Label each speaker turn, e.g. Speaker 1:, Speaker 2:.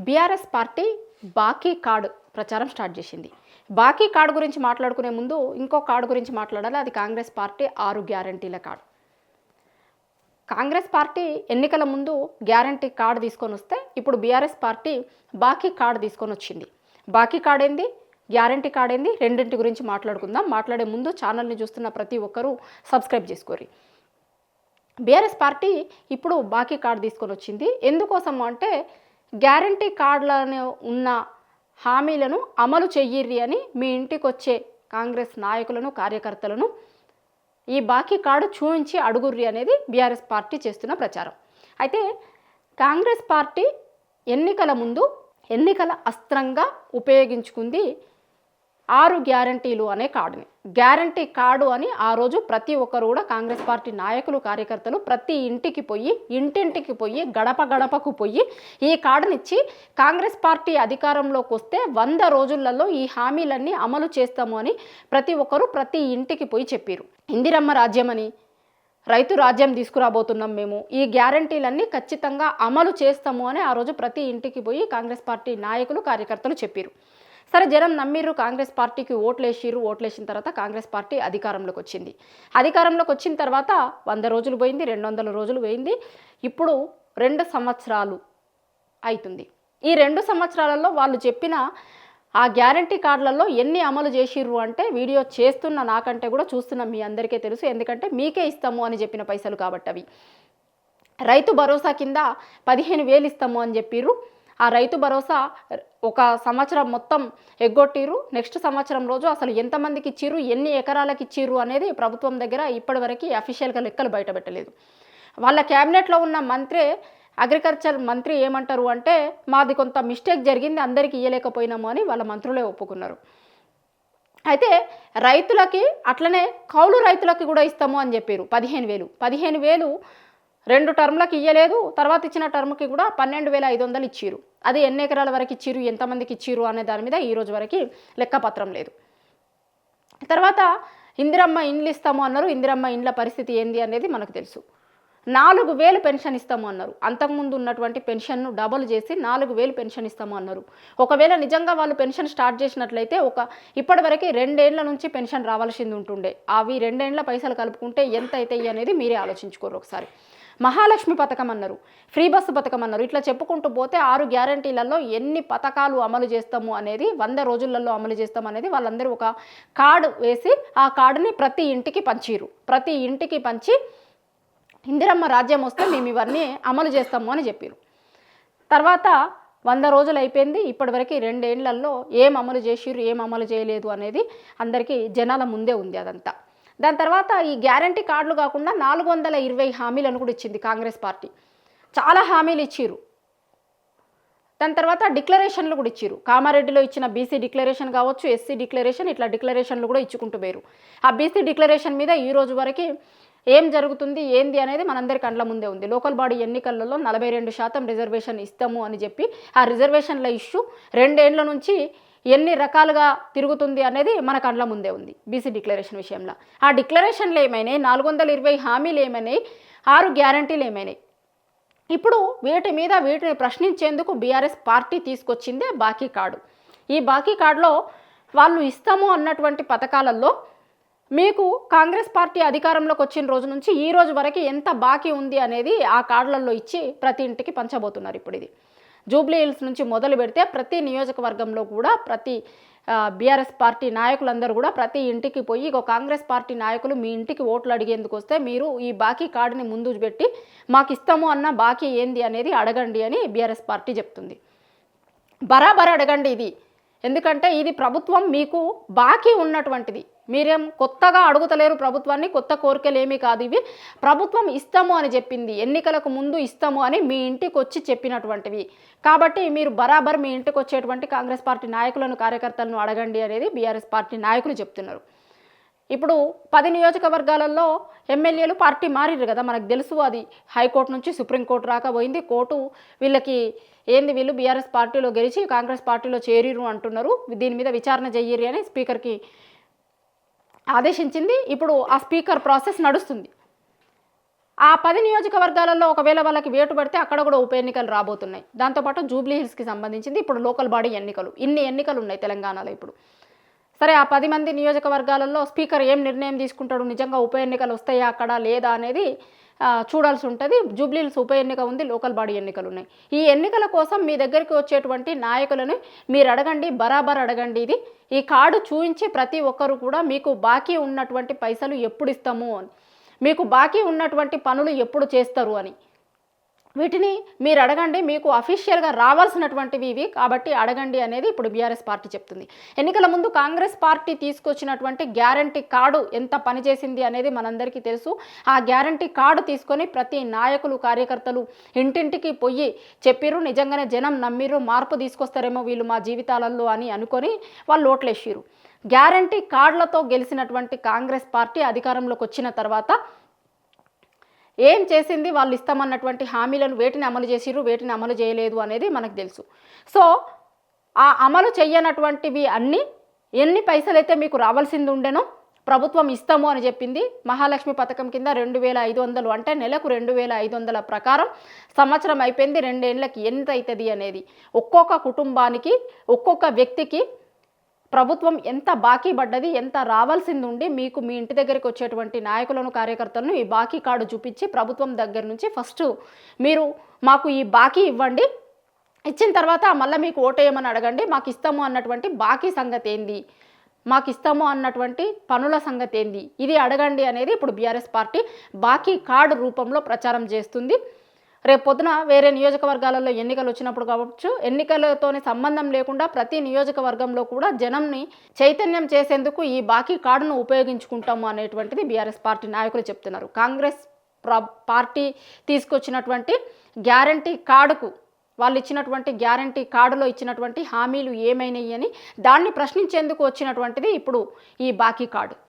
Speaker 1: BRS party బాకీ card ప్రచారం start చేసింది. బాకీ కార్డు గురించి మాట్లాడుకునే ముందు ఇంకో కార్డు గురించి మాట్లాడాలి. అది కాంగ్రెస్ పార్టీ 6 గ్యారంటీల కార్డు. కాంగ్రెస్ పార్టీ ఎన్నికల ముందు గ్యారంటీ కార్డు తీసుకొని వస్తే ఇప్పుడు బీఆర్ఎస్ పార్టీ బాకీ కార్డు తీసుకొని వచ్చింది. బాకీ కార్డు ఏంది, గ్యారంటీ కార్డు ఏంది, రెండింటి గురించి మాట్లాడుకుందాం. మాట్లాడే ముందు ఛానల్ని చూస్తున్న ప్రతి ఒక్కరూ సబ్స్క్రైబ్ చేసుకోరి. బీఆర్ఎస్ పార్టీ ఇప్పుడు బాకీ కార్డు తీసుకొని వచ్చింది. ఎందుకోసం అంటే గ్యారంటీ కార్డులను ఉన్న హామీలను అమలు చెయ్యిర్రి అని మీ ఇంటికి వచ్చే కాంగ్రెస్ నాయకులను, కార్యకర్తలను ఈ బాకీ కార్డు చూపించి అడుగుర్రి అనేది బీఆర్ఎస్ పార్టీ చేస్తున్న ప్రచారం. అయితే కాంగ్రెస్ పార్టీ ఎన్నికల ముందు ఎన్నికల అస్త్రంగా ఉపయోగించుకుంది 6 గ్యారంటీలు అనే కార్డుని. గ్యారంటీ కార్డు అని ఆ రోజు ప్రతి ఒక్కరు కూడా కాంగ్రెస్ పార్టీ నాయకులు, కార్యకర్తలు ప్రతి ఇంటికి పోయి, ఇంటింటికి పోయి, గడప గడపకు పోయి ఈ కార్డునిచ్చి కాంగ్రెస్ పార్టీ అధికారంలోకి వస్తే 100 రోజులలో ఈ హామీలన్నీ అమలు చేస్తాము అని ప్రతి ఒక్కరు ప్రతి ఇంటికి పోయి చెప్పారు. ఇందిరమ్మ రాజ్యమని, రైతు రాజ్యం తీసుకురాబోతున్నాం మేము, ఈ గ్యారంటీలన్నీ ఖచ్చితంగా అమలు చేస్తాము అని ఆ రోజు ప్రతి ఇంటికి పోయి కాంగ్రెస్ పార్టీ నాయకులు, కార్యకర్తలు చెప్పారు. సరే, జనం నమ్మిర్రు, కాంగ్రెస్ పార్టీకి ఓట్లేసిర్రు. ఓట్లేసిన తర్వాత కాంగ్రెస్ పార్టీ అధికారంలోకి వచ్చింది. అధికారంలోకి వచ్చిన తర్వాత 100 రోజులు పోయింది, 200 రోజులు పోయింది. ఇప్పుడు 2 సంవత్సరాలు అవుతుంది. ఈ 2 సంవత్సరాలలో వాళ్ళు చెప్పిన ఆ గ్యారంటీ కార్డులలో ఎన్ని అమలు చేసిర్రు అంటే వీడియో చేస్తున్న నాకంటే కూడా చూస్తున్న మీ అందరికీ తెలుసు. ఎందుకంటే మీకే ఇస్తాము అని చెప్పిన పైసలు కాబట్టి అవి. రైతు భరోసా కింద 15,000 ఇస్తాము అని చెప్పిర్రు. ఆ రైతు భరోసా ఒక సంవత్సరం మొత్తం ఎగ్గొట్టిరు. నెక్స్ట్ సంవత్సరం రోజు అసలు ఎంతమందికి ఇచ్చిర్రు, ఎన్ని ఎకరాలకు ఇచ్చిర్రు అనేది ప్రభుత్వం దగ్గర ఇప్పటివరకు అఫీషియల్గా లెక్కలు బయటపెట్టలేదు. వాళ్ళ క్యాబినెట్లో ఉన్న మంత్రి, అగ్రికల్చర్ మంత్రి ఏమంటారు అంటే మాది కొంత మిస్టేక్ జరిగింది, అందరికీ ఇయ్యలేకపోయినాము అని వాళ్ళ మంత్రులే ఒప్పుకున్నారు. అయితే రైతులకి అట్లనే కౌలు రైతులకి కూడా ఇస్తాము అని చెప్పారు. 15,000 2 టర్మ్లకు ఇయ్యలేదు. తర్వాత ఇచ్చిన టర్మ్కి కూడా 12,500 ఇచ్చిర్రు. అది ఎన్ని ఎకరాల వరకు ఇచ్చిర్రు, ఎంతమందికి ఇచ్చిర్రు అనే దాని మీద ఈ రోజు వరకు లెక్కపత్రం లేదు. తర్వాత ఇందిరమ్మ ఇండ్లు ఇస్తాము అన్నారు. ఇందిరమ్మ ఇండ్ల పరిస్థితి ఏంది అనేది మనకు తెలుసు. 4,000 పెన్షన్ ఇస్తాము అన్నారు. అంతకుముందు ఉన్నటువంటి పెన్షన్ను డబుల్ చేసి 4,000 పెన్షన్ ఇస్తాము అన్నారు. ఒకవేళ నిజంగా వాళ్ళు పెన్షన్ స్టార్ట్ చేసినట్లయితే ఇప్పటివరకు 2 ఏళ్ల నుంచి పెన్షన్ రావాల్సింది ఉంటుండే. అవి 2 ఏళ్ల పైసలు కలుపుకుంటే ఎంత అవుతాయి అనేది మీరే ఆలోచించుకోరు ఒకసారి. మహాలక్ష్మి పథకం అన్నారు, ఫ్రీ బస్సు పథకం అన్నారు. ఇట్లా చెప్పుకుంటూ పోతే 6 గ్యారంటీలలో ఎన్ని పథకాలు అమలు చేస్తాము అనేది, 100 రోజులలో అమలు చేస్తాము అనేది వాళ్ళందరూ ఒక కార్డు వేసి ఆ కార్డుని ప్రతి ఇంటికి పంచిరు. ప్రతి ఇంటికి పంచి ఇందిరమ్మ రాజ్యం వస్తే మేము ఇవన్నీ అమలు చేస్తాము అని చెప్పారు. తర్వాత 100 రోజులు అయిపోయింది. ఇప్పటివరకు 2 ఏళ్లలో ఏం అమలు చేసిర్రు, ఏం అమలు చేయలేదు అనేది అందరికీ జనాల ముందే ఉంది అదంతా. దాని తర్వాత ఈ గ్యారంటీ కార్డులు కాకుండా 420 హామీలను కూడా ఇచ్చింది కాంగ్రెస్ పార్టీ. చాలా హామీలు ఇచ్చిర్రు. దాని తర్వాత డిక్లరేషన్లు కూడా ఇచ్చిర్రు. కామారెడ్డిలో ఇచ్చిన బీసీ డిక్లరేషన్ కావచ్చు, ఎస్సీ డిక్లరేషన్, ఇట్లా డిక్లరేషన్లు కూడా ఇచ్చుకుంటూ పోయారు. ఆ బీసీ డిక్లరేషన్ మీద ఈ రోజు వరకు ఏం జరుగుతుంది ఏంది అనేది మనందరి కండ్ల ముందే ఉంది. లోకల్ బాడీ ఎన్నికలలో 42% రిజర్వేషన్ ఇస్తాము అని చెప్పి ఆ రిజర్వేషన్ల ఇష్యూ 2 ఏళ్ల నుంచి ఎన్ని రకాలుగా తిరుగుతుంది అనేది మన కండ్ల ముందే ఉంది బీసీ డిక్లరేషన్ విషయంలో. ఆ డిక్లరేషన్లు ఏమైనాయి, 420 హామీలు ఏమైనాయి, 6 గ్యారంటీలు ఏమైనాయి. ఇప్పుడు వీటిని ప్రశ్నించేందుకు బీఆర్ఎస్ పార్టీ తీసుకొచ్చిందే బాకీ కార్డు. ఈ బాకీ కార్డులో వాళ్ళు ఇస్తాము అన్నటువంటి పథకాలలో మీకు కాంగ్రెస్ పార్టీ అధికారంలోకి వచ్చిన రోజు నుంచి ఈ రోజు వరకు ఎంత బాకీ ఉంది అనేది ఆ కార్డులలో ఇచ్చి ప్రతి ఇంటికి పంచబోతున్నారు. ఇప్పుడు ఇది జూబ్లీ హిల్స్ నుంచి మొదలు పెడితే ప్రతి నియోజకవర్గంలో కూడా ప్రతి బీఆర్ఎస్ పార్టీ నాయకులందరూ కూడా ప్రతి ఇంటికి పోయి కాంగ్రెస్ పార్టీ నాయకులు మీ ఇంటికి ఓట్లు అడిగేందుకు వస్తే మీరు ఈ బాకీ కార్డుని ముందు పెట్టి మాకు ఇస్తాము అన్న బాకీ ఏంది అనేది అడగండి అని బీఆర్ఎస్ పార్టీ చెప్తుంది. బరాబర్ అడగండి ఇది. ఎందుకంటే ఇది ప్రభుత్వం మీకు బాకీ ఉన్నటువంటిది. మీరేం కొత్తగా అడుగుతలేరు ప్రభుత్వాన్ని, కొత్త కోరికలు ఏమీ కాదు. ఇవి ప్రభుత్వం ఇస్తాము అని చెప్పింది, ఎన్నికలకు ముందు ఇస్తాము అని మీ ఇంటికి వచ్చి చెప్పినటువంటివి. కాబట్టి మీరు బరాబర్ మీ ఇంటికి వచ్చేటువంటి కాంగ్రెస్ పార్టీ నాయకులను, కార్యకర్తలను అడగండి అనేది బీఆర్ఎస్ పార్టీ నాయకులు చెప్తున్నారు. ఇప్పుడు 10 నియోజకవర్గాలలో ఎమ్మెల్యేలు పార్టీ మారిర్రు కదా, మనకు తెలుసు. అది హైకోర్టు నుంచి సుప్రీంకోర్టు రాకపోయింది. కోర్టు వీళ్ళకి వీళ్ళు బీఆర్ఎస్ పార్టీలో గెలిచి కాంగ్రెస్ పార్టీలో చేరిరు అంటున్నారు, దీని మీద విచారణ చెయ్యరి అని స్పీకర్కి ఆదేశించింది. ఇప్పుడు ఆ స్పీకర్ ప్రాసెస్ నడుస్తుంది. ఆ 10 నియోజకవర్గాలలో ఒకవేళ వాళ్ళకి వేటు పడితే అక్కడ కూడా ఉప ఎన్నికలు రాబోతున్నాయి. దాంతోపాటు జూబ్లీ హిల్స్కి సంబంధించింది ఇప్పుడు లోకల్ బాడీ ఎన్నికలు. ఇన్ని ఎన్నికలు ఉన్నాయి తెలంగాణలో ఇప్పుడు. సరే, ఆ 10 మంది నియోజకవర్గాలలో స్పీకర్ ఏం నిర్ణయం తీసుకుంటాడు, నిజంగా ఉప ఎన్నికలు వస్తాయా అక్కడ లేదా అనేది చూడాల్సి ఉంటుంది. జూబ్లీ హిల్స్ ఉప ఎన్నిక ఉంది, లోకల్ బాడీ ఎన్నికలు ఉన్నాయి. ఈ ఎన్నికల కోసం మీ దగ్గరికి వచ్చేటువంటి నాయకులను మీరు అడగండి, బరాబర్ అడగండి. ఈ కార్డు చూపించి ప్రతి ఒక్కరు కూడా మీకు బాకీ ఉన్నటువంటి పైసలు ఎప్పుడు ఇస్తాము అని, మీకు బాకీ ఉన్నటువంటి పనులు ఎప్పుడు చేస్తారు అని వీటిని మీరు అడగండి. మీకు అఫీషియల్గా రావాల్సినటువంటివి ఇవి కాబట్టి అడగండి అనేది ఇప్పుడు బీఆర్ఎస్ పార్టీ చెప్తుంది. ఎన్నికల ముందు కాంగ్రెస్ పార్టీ తీసుకొచ్చినటువంటి గ్యారంటీ కార్డు ఎంత పనిచేసింది అనేది మనందరికీ తెలుసు. ఆ గ్యారంటీ కార్డు తీసుకొని ప్రతి నాయకులు, కార్యకర్తలు ఇంటింటికి పోయి చెప్పిర్రు. నిజంగానే జనం నమ్మిర్రు, మార్పు తీసుకొస్తారేమో వీళ్ళు మా జీవితాలలో అని అనుకొని వాళ్ళు ఓట్లేసిర్రు. గ్యారంటీ కార్డులతో గెలిచినటువంటి కాంగ్రెస్ పార్టీ అధికారంలోకి వచ్చిన తర్వాత ఏం చేసింది, వాళ్ళు ఇస్తామన్నటువంటి హామీలను వేటిని అమలు చేసిర్రు, వేటిని అమలు చేయలేదు అనేది మనకు తెలుసు. సో ఆ అమలు చేయనటువంటివి అన్నీ ఎన్ని పైసలైతే మీకు రావాల్సింది ఉండేనో ప్రభుత్వం ఇస్తాము అని చెప్పింది. మహాలక్ష్మి పథకం కింద 2500 అంటే నెలకు 2500 ప్రకారం సంవత్సరం అయిపోయింది. 2 ఏళ్ళకి ఎంత అవుతుంది అనేది ఒక్కొక్క కుటుంబానికి, ఒక్కొక్క వ్యక్తికి ప్రభుత్వం ఎంత బాకీ పడ్డది, ఎంత రావాల్సింది ఉండి మీకు మీ ఇంటి దగ్గరికి వచ్చేటువంటి నాయకులను, కార్యకర్తలను ఈ బాకీ కార్డు చూపించి ప్రభుత్వం దగ్గర నుంచి ఫస్ట్ మీరు మాకు ఈ బాకీ ఇవ్వండి, ఇచ్చిన తర్వాత మళ్ళీ మీకు ఓటేయమని అడగండి, మాకు ఇస్తాము అన్నటువంటి బాకీ సంగతి ఏంది, మాకు ఇస్తాము అన్నటువంటి పనుల సంగతి ఏంది, ఇది అడగండి అనేది ఇప్పుడు బీఆర్ఎస్ పార్టీ బాకీ కార్డు రూపంలో ప్రచారం చేస్తుంది. రేపు పొద్దున వేరే నియోజకవర్గాలలో ఎన్నికలు వచ్చినప్పుడు కావచ్చు, ఎన్నికలతోని సంబంధం లేకుండా ప్రతి నియోజకవర్గంలో కూడా జనంని చైతన్యం చేసేందుకు ఈ బాకీ కార్డును ఉపయోగించుకుంటాము అనేటువంటిది బీఆర్ఎస్ పార్టీ నాయకులు చెప్తున్నారు. కాంగ్రెస్ పార్టీ తీసుకొచ్చినటువంటి గ్యారంటీ కార్డుకు, వాళ్ళు ఇచ్చినటువంటి గ్యారంటీ కార్డులో ఇచ్చినటువంటి హామీలు ఏమైనాయి అని దాన్ని ప్రశ్నించేందుకు వచ్చినటువంటిది ఇప్పుడు ఈ బాకీ కార్డు.